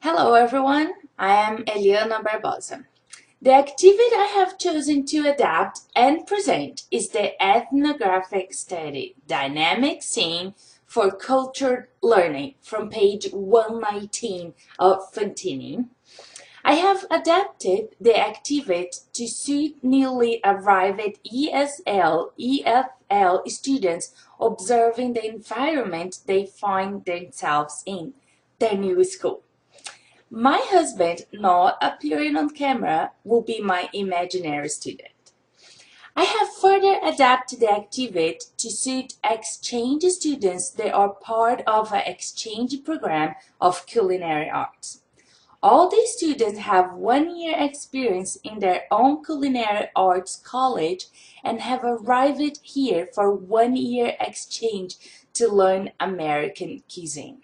Hello everyone, I am Eliana Barbosa. The activity I have chosen to adapt and present is the ethnographic study Dynamic Scene for Cultured Learning from page 119 of Fantini. I have adapted the activity to suit newly arrived ESL/EFL students observing the environment they find themselves in, their new school. My husband, not appearing on camera, will be my imaginary student. I have further adapted the activity to suit exchange students that are part of an exchange program of culinary arts. All these students have 1 year experience in their own culinary arts college and have arrived here for 1 year exchange to learn American cuisine.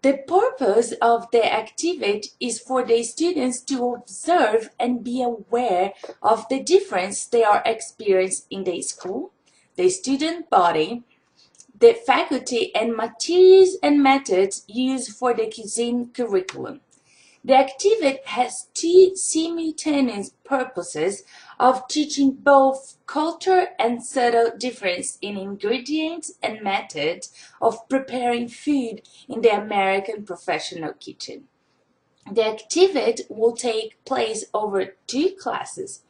The purpose of the activity is for the students to observe and be aware of the difference they are experiencing in the school, the student body, the faculty and materials and methods used for the cuisine curriculum. The activity has two simultaneous purposes of teaching both culture and subtle difference in ingredients and methods of preparing food in the American professional kitchen. The activity will take place over 2 classes.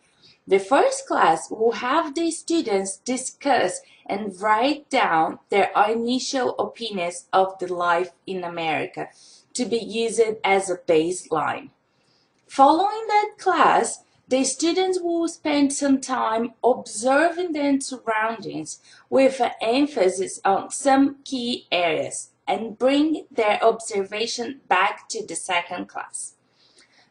The first class will have the students discuss and write down their initial opinions of the life in America to be used as a baseline. Following that class, the students will spend some time observing their surroundings with an emphasis on some key areas and bring their observation back to the second class.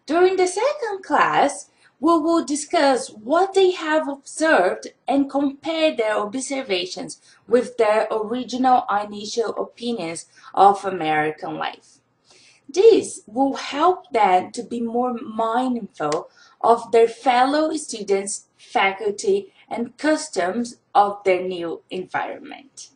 During the second class, we will discuss what they have observed and compare their observations with their original initial opinions of American life. This will help them to be more mindful of their fellow students, faculty, and customs of their new environment.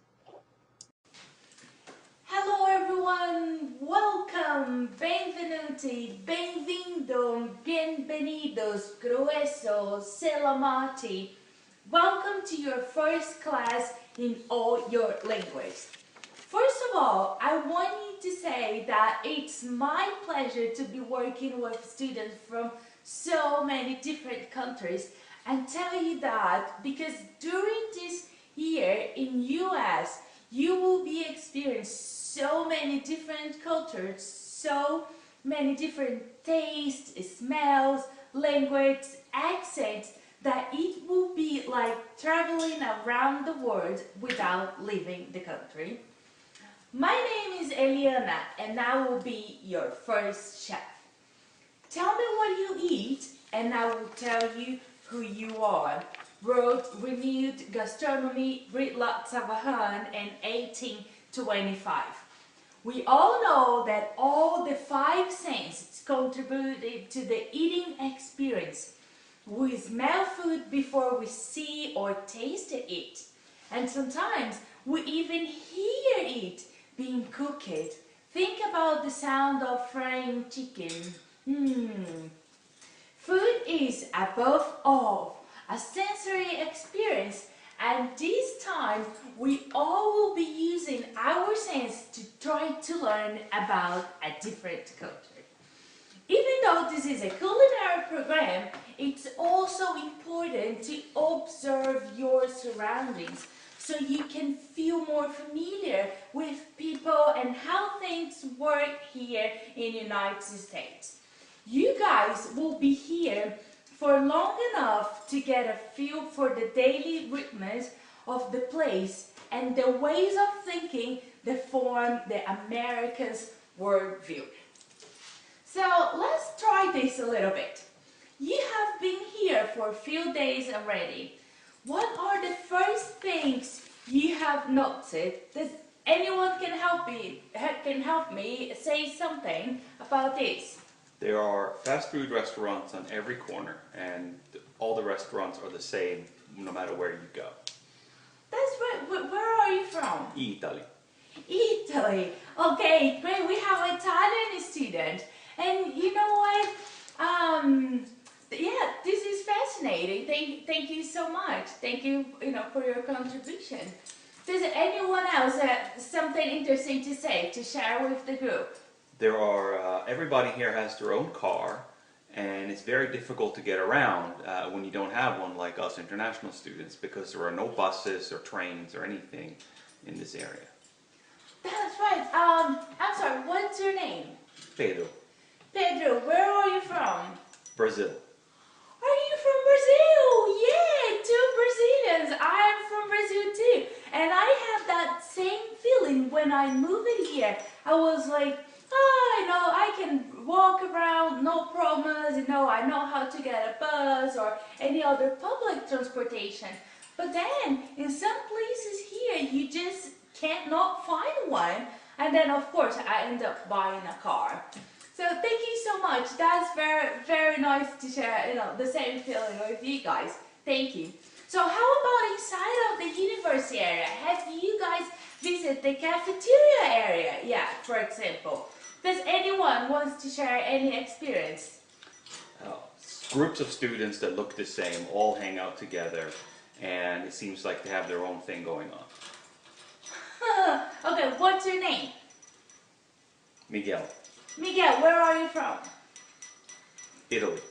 Hello everyone, welcome, benvenuti, benvindo, bienvenidos, grueso, selamati. Welcome to your first class in all your languages. First of all, I want you to say that it's my pleasure to be working with students from so many different countries and tell you that because during this year in US, you will be experiencing so many different cultures, so many different tastes, smells, language, accents, that it will be like traveling around the world without leaving the country. My name is Eliana and I will be your first chef. Tell me what you eat and I will tell you who you are. World renewed gastronomy, read lots of Han and 1825. We all know that all the 5 senses contributed to the eating experience. We smell food before we see or taste it. And sometimes we even hear it being cooked. Think about the sound of frying chicken. Food is, above all, a sensory experience, and this time we all will be using our sense to try to learn about a different culture. Even though this is a culinary program, it's also important to observe your surroundings so you can feel more familiar with people and how things work here in the United States. You guys will be here for long enough to get a feel for the daily rhythms of the place and the ways of thinking that form the Americans' worldview. So let's try this a little bit. You have been here for a few days already. What are the first things you have noticed? Does anyone can help me say something about this? There are fast food restaurants on every corner, and all the restaurants are the same no matter where you go. That's right. Where are you from? Italy. Italy. Okay, great. We have Italian student. different. And you know what? Yeah, this is fascinating. Thank you so much. Thank you, for your contribution. Does anyone else have something interesting to say, to share with the group? There are, everybody here has their own car, and it's very difficult to get around when you don't have one like us international students, because there are no buses or trains or anything in this area. That's right. I'm sorry, what's your name? Pedro, Pedro, where are you from? Brazil. Are you from Brazil? Yeah, two Brazilians. I'm from Brazil too. And I have that same feeling when I moved here. I was like, oh, I can walk around, no problems, I know how to get a bus or any other public transportation. But then, in some places here, you just can't not find one. And then, of course, I end up buying a car. So thank you so much. That's very, very nice to share, the same feeling with you guys. Thank you. So how about inside of the university area? Have you guys visited the cafeteria area? Yeah, for example. Does anyone wants to share any experience? Uh, Groups of students that look the same all hang out together, and it seems like they have their own thing going on. Okay, what's your name? Miguel, Miguel, where are you from? Italy.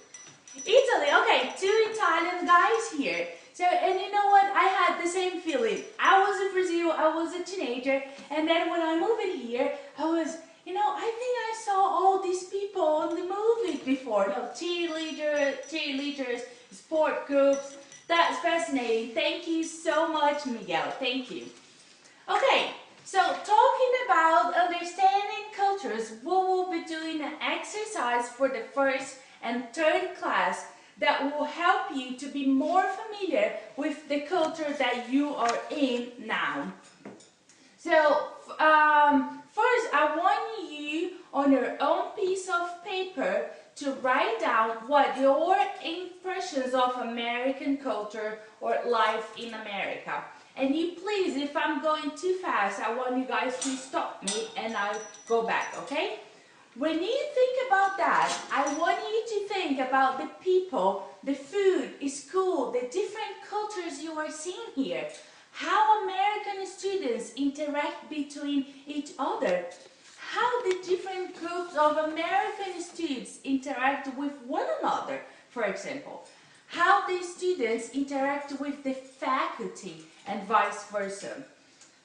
Italy, okay, two Italian guys here. So, and you know what, I had the same feeling. I was in Brazil, I was a teenager, and then when I moved in here, I was, I think I saw all these people on the movies before. Cheerleaders, sport groups. That's fascinating. Thank you so much, Miguel. Thank you. Okay, so talking about understanding cultures, we will be doing an exercise for the first and third class that will help you to be more familiar with the culture that you are in now. So, first I want you on your own piece of paper to write down what your impressions of American culture or life in America. And you please, if I'm going too fast, I want you guys to stop me and I'll go back, okay? When you think about that, I want you to think about the people, the food, school, the different cultures you are seeing here. How American students interact between each other. How the different groups of American students interact with one another, for example. How the students interact with the faculty and vice versa.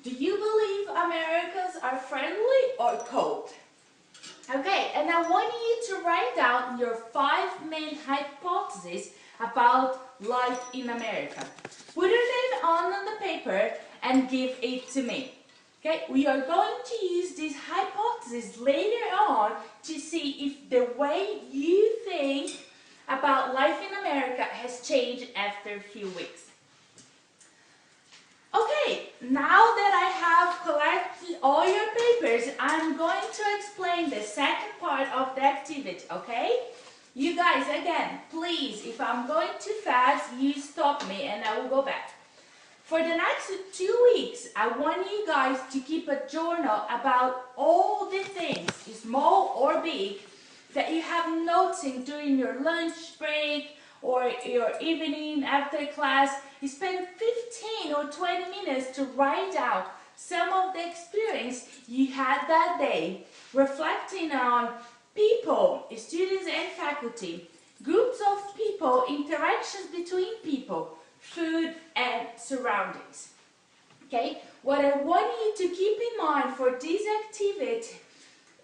Do you believe Americans are friendly or cold? Okay, and I want you to write down your 5 main hypotheses about life in America. Put it on the paper and give it to me. Okay, we are going to use these hypotheses later on to see if the way you think about life in America has changed after a few weeks. Okay, now that I have collected all your papers, I'm going to explain the second part of the activity, okay? You guys, again, please, if I'm going too fast, you stop me and I will go back. For the next 2 weeks, I want you guys to keep a journal about all the things, small or big, that you have noticing during your lunch break or your evening after class. You spend 15 or 20 minutes to write out some of the experience you had that day, reflecting on people, students and faculty, groups of people, interactions between people, food and surroundings. Okay, what I want you to keep in mind for this activity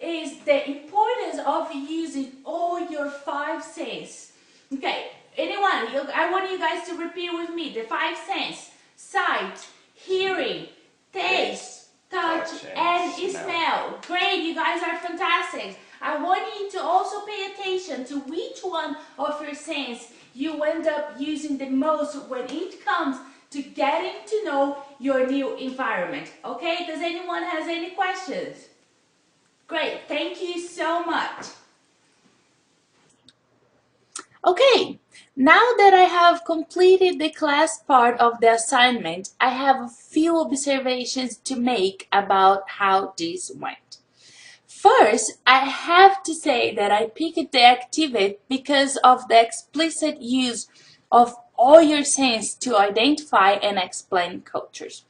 is the importance of using all your 5 senses. Okay, anyone, I want you guys to repeat with me the 5 senses: sight, hearing, taste, touch, and smell. Great, you guys are fantastic. I want you to also pay attention to which one of your senses you end up using the most when it comes to getting to know your new environment. Okay, does anyone has any questions? Great, thank you so much. Okay, now that I have completed the class part of the assignment, I have a few observations to make about how this went. First, I have to say that I picked the activity because of the explicit use of all your senses to identify and explain cultures.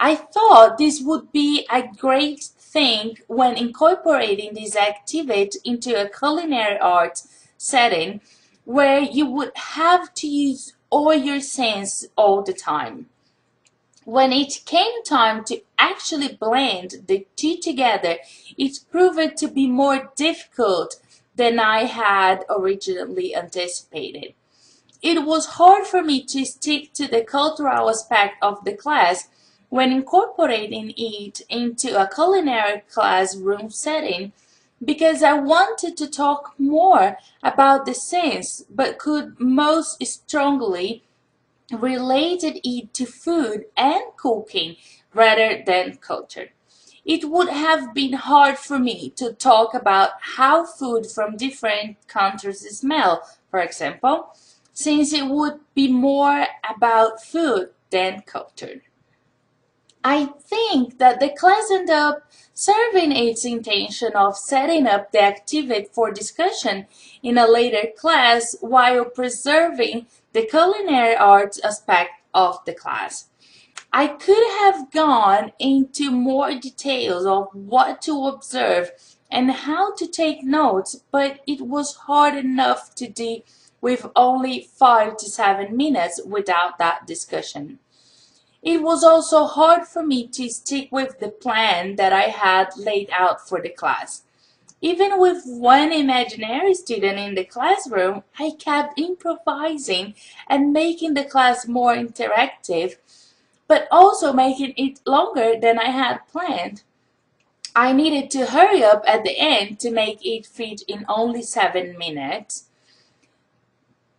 I thought this would be a great thing when incorporating this activity into a culinary arts setting where you would have to use all your senses all the time. When it came time to actually blend the two together, it proved to be more difficult than I had originally anticipated. It was hard for me to stick to the cultural aspect of the class when incorporating it into a culinary classroom setting because I wanted to talk more about the sense but could most strongly related it to food and cooking rather than culture. It would have been hard for me to talk about how food from different countries smell, for example, since it would be more about food than culture. I think that the class ended up serving its intention of setting up the activity for discussion in a later class while preserving the culinary arts aspect of the class. I could have gone into more details of what to observe and how to take notes, but it was hard enough to do with only 5 to 7 minutes without that discussion. It was also hard for me to stick with the plan that I had laid out for the class. Even with one imaginary student in the classroom, I kept improvising and making the class more interactive, but also making it longer than I had planned. I needed to hurry up at the end to make it fit in only 7 minutes.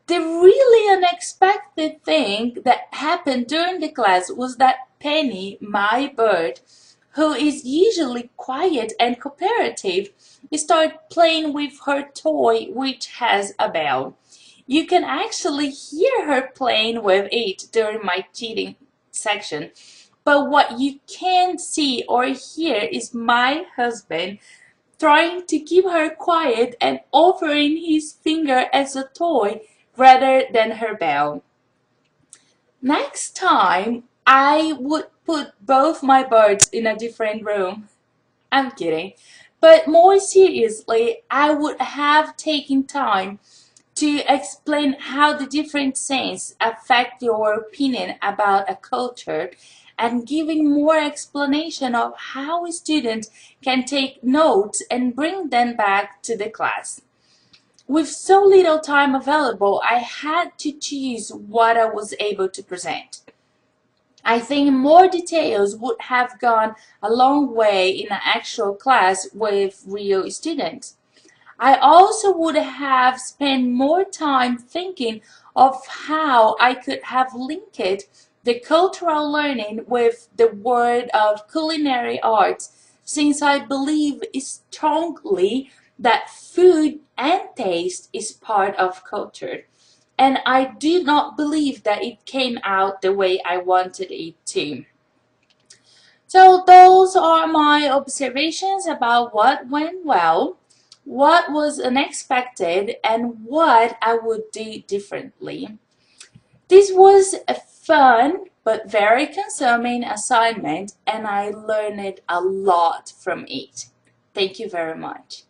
The really unexpected thing that happened during the class was that Penny, my bird, who is usually quiet and cooperative, started playing with her toy which has a bell. You can actually hear her playing with it during my cheating section, but what you can't see or hear is my husband trying to keep her quiet and offering his finger as a toy rather than her bell. Next time, I would put both my birds in a different room. I'm kidding. But more seriously, I would have taken time to explain how the different senses affect your opinion about a culture and giving more explanation of how a student can take notes and bring them back to the class. With so little time available, I had to choose what I was able to present. I think more details would have gone a long way in an actual class with real students. I also would have spent more time thinking of how I could have linked the cultural learning with the world of culinary arts, since I believe strongly that food and taste is part of culture. And I do not believe that it came out the way I wanted it to. So those are my observations about what went well, what was unexpected, and what I would do differently. This was a fun but very consuming assignment, and I learned a lot from it. Thank you very much.